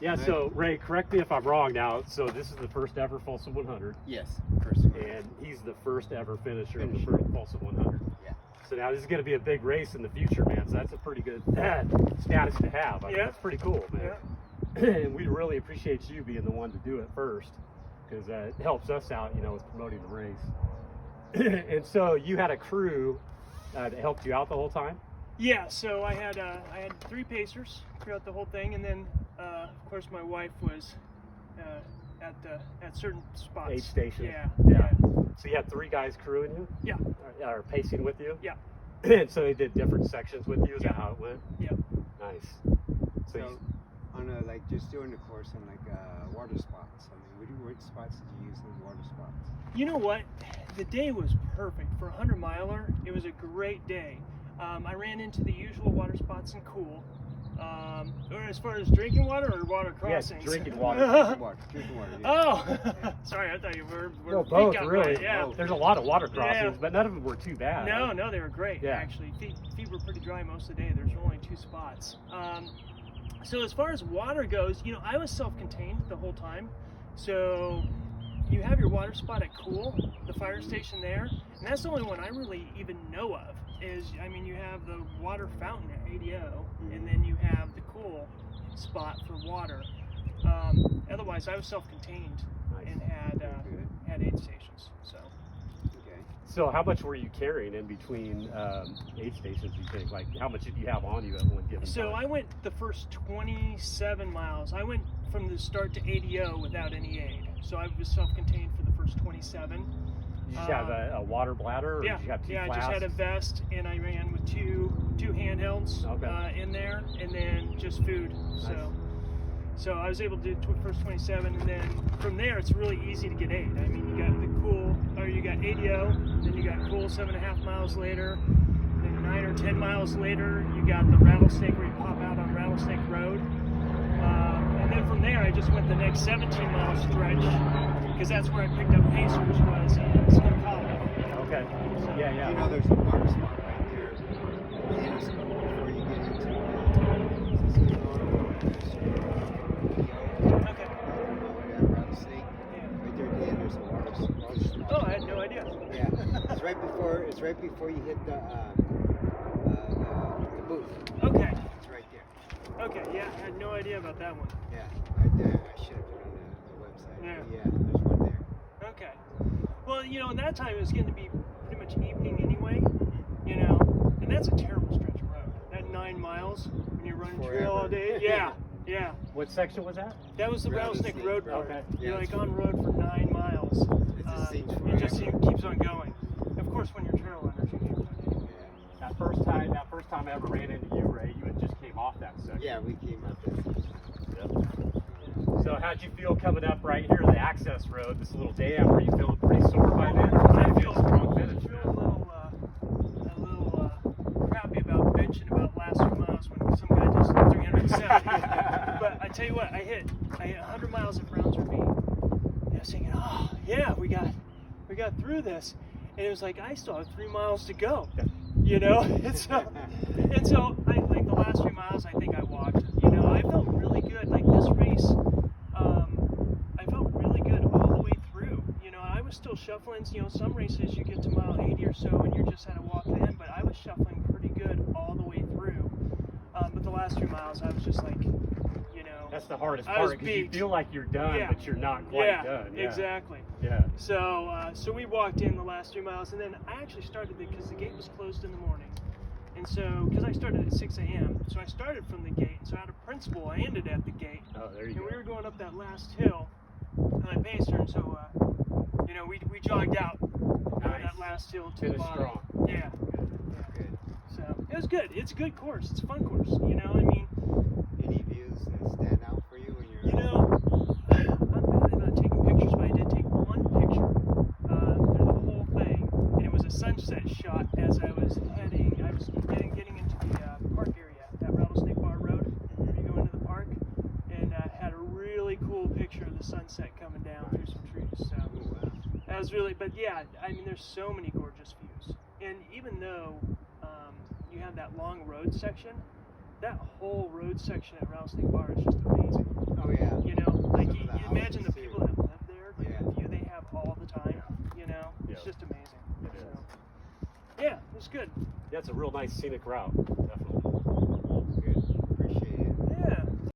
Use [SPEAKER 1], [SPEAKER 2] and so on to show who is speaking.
[SPEAKER 1] Yeah,
[SPEAKER 2] Right.
[SPEAKER 1] so Ray, correct me if I'm wrong now. So this is the first ever Folsom 100.
[SPEAKER 2] Yes, first one.
[SPEAKER 1] And he's the first ever finisher of the
[SPEAKER 2] Finisher.
[SPEAKER 1] Folsom 100.
[SPEAKER 2] Yeah.
[SPEAKER 1] So now this is going to be a big race in the future, man. So that's a pretty good status to have. I mean,
[SPEAKER 3] Yeah.
[SPEAKER 1] that's pretty cool, man. And we really appreciate you being the one to do it first, because it helps us out, you know, with promoting the race. And so you had a crew that helped you out the whole time?
[SPEAKER 3] Yeah, so I had 3 pacers throughout the whole thing, and then of course my wife was at certain spots.
[SPEAKER 1] Aid stations.
[SPEAKER 3] Yeah.
[SPEAKER 1] So you had 3 guys crewing you?
[SPEAKER 3] Yeah.
[SPEAKER 1] Or pacing with you?
[SPEAKER 3] Yeah.
[SPEAKER 1] And so they did different sections with you? Is that how it went?
[SPEAKER 3] Yeah.
[SPEAKER 1] Nice.
[SPEAKER 2] So on a, like, just during the course on like water spots. I mean, which spots did you use in water spots?
[SPEAKER 3] You know what? The day was perfect for a 100-miler. It was a great day. I ran into the usual water spots in Cool. Or as far as drinking water or water crossings?
[SPEAKER 1] Yes, drinking water.
[SPEAKER 2] Drinking water. Yeah.
[SPEAKER 3] Oh,
[SPEAKER 2] Yeah.
[SPEAKER 3] Sorry, I thought you were
[SPEAKER 1] No, both,
[SPEAKER 3] got
[SPEAKER 1] really.
[SPEAKER 3] right, yeah.
[SPEAKER 1] There's a lot of water crossings,
[SPEAKER 3] Yeah.
[SPEAKER 1] but none of them were too bad.
[SPEAKER 3] No, they were great,
[SPEAKER 1] Yeah.
[SPEAKER 3] actually. Feet were pretty dry most of the day. There's only 2 spots. So as far as water goes, you know, I was self-contained the whole time. So you have your water spot at Cool, the fire station there, and that's the only one I really even know of. I mean, you have the water fountain at ADO, and then you have the Cool spot for water. Otherwise, I was self-contained and had aid stations. So.
[SPEAKER 2] Okay.
[SPEAKER 1] So how much were you carrying in between aid stations, you think? Like, how much did you have on you at one given time?
[SPEAKER 3] So I went the first 27 miles. I went from the start to ADO without any aid. So I was self-contained for the first 27.
[SPEAKER 1] Did you just have a water bladder, or
[SPEAKER 3] Yeah,
[SPEAKER 1] did you have 2
[SPEAKER 3] I
[SPEAKER 1] flasks?
[SPEAKER 3] just had a vest, and I ran with two handhelds in there, and then just food.
[SPEAKER 1] Nice.
[SPEAKER 3] So I was able to do the first 27, and then from there it's really easy to get aid. I mean, you got the Cool, or you got ADO, then you got Cool 7.5 miles later, then 9 or 10 miles later you got the Rattlesnake where you pop out on Rattlesnake Road, and then from there I just went the next 17-mile stretch, because that's where I picked up pacers, was in Skin Colorado.
[SPEAKER 1] Okay.
[SPEAKER 3] So,
[SPEAKER 1] Yeah.
[SPEAKER 2] You know, there's a water spot right there. Before you get into
[SPEAKER 3] Okay.
[SPEAKER 2] Rattlesnake. Right there at the end, there's a water spot.
[SPEAKER 3] Oh, I had no idea.
[SPEAKER 2] Yeah, it's right before you hit the booth.
[SPEAKER 3] Okay.
[SPEAKER 2] It's right there.
[SPEAKER 3] Okay, yeah, I had no idea about that one.
[SPEAKER 2] Yeah, right there. I should have put it on the website.
[SPEAKER 3] Yeah.
[SPEAKER 2] Yeah, there's one there.
[SPEAKER 3] Okay. Well, you know, in that time it was going to be pretty much evening anyway, you know, and that's a terrible stretch of road. That 9 miles when you're running trail all day. Yeah, yeah.
[SPEAKER 1] What section was that?
[SPEAKER 3] That was the Rattlesnake Road.
[SPEAKER 1] Okay.
[SPEAKER 3] You're
[SPEAKER 2] Yeah,
[SPEAKER 3] like on road for 9 miles.
[SPEAKER 2] It just seems
[SPEAKER 3] It just keeps on going. Of course, when you're trail runners, you keep going anyway.
[SPEAKER 1] That first time I ever ran into you, Ray, you had just came off that section.
[SPEAKER 2] Yeah, we came up there.
[SPEAKER 1] So how'd you feel coming up right here, the access road, this little dam? Were you feeling pretty sore by then?
[SPEAKER 3] I feel
[SPEAKER 1] strong finish.
[SPEAKER 3] a little crappy about benching about last 2 miles when some guy just 370. But I tell you what, I hit 100 miles at Browns Ravine. And I was thinking, oh yeah, we got through this, and it was like I still have 3 miles to go, you know. And so I, like, the last 3 miles, I think I walked. You know, I felt really good. Like this race, I felt really good all the way through. You know, I was still shuffling. You know, some races you get to mile 80 or so and you're just at a walk in, but I was shuffling pretty good all the way through. But the last 3 miles, I was just like, you know,
[SPEAKER 1] That's the hardest
[SPEAKER 3] I was
[SPEAKER 1] part, because you
[SPEAKER 3] beat.
[SPEAKER 1] feel like you're done,
[SPEAKER 3] Yeah.
[SPEAKER 1] but you're not quite
[SPEAKER 3] yeah,
[SPEAKER 1] done. Yeah,
[SPEAKER 3] exactly.
[SPEAKER 1] Yeah.
[SPEAKER 3] So we walked in the last 3 miles, and then I actually started because the gate was closed in the morning. And so, because I started at 6 a.m., so I started from the gate. So out of principle, I ended at the gate.
[SPEAKER 1] Oh, there you
[SPEAKER 3] And
[SPEAKER 1] go.
[SPEAKER 3] we were going up that last hill, and I paced her, and so, you know, we jogged out that last hill to the
[SPEAKER 1] Finished
[SPEAKER 3] bottom.
[SPEAKER 1] strong.
[SPEAKER 3] Yeah.
[SPEAKER 2] Good.
[SPEAKER 3] So it was good. It's a good course. It's a fun course. You know, I mean,
[SPEAKER 2] Any views that stand out for you when you're?
[SPEAKER 3] you know, I'm bad about taking pictures, but I did take one picture through the whole thing, and it was a sunset shot as I was getting into the park area at Rattlesnake Bar Road, where you go into the park, and had a really cool picture of the sunset coming down through some trees. So that was really, but yeah, I mean, there's so many gorgeous views, and even though you have that long road section, that whole road section at Rattlesnake Bar is just amazing.
[SPEAKER 2] Oh
[SPEAKER 3] was good.
[SPEAKER 1] Yeah, it's a real nice scenic route. Definitely.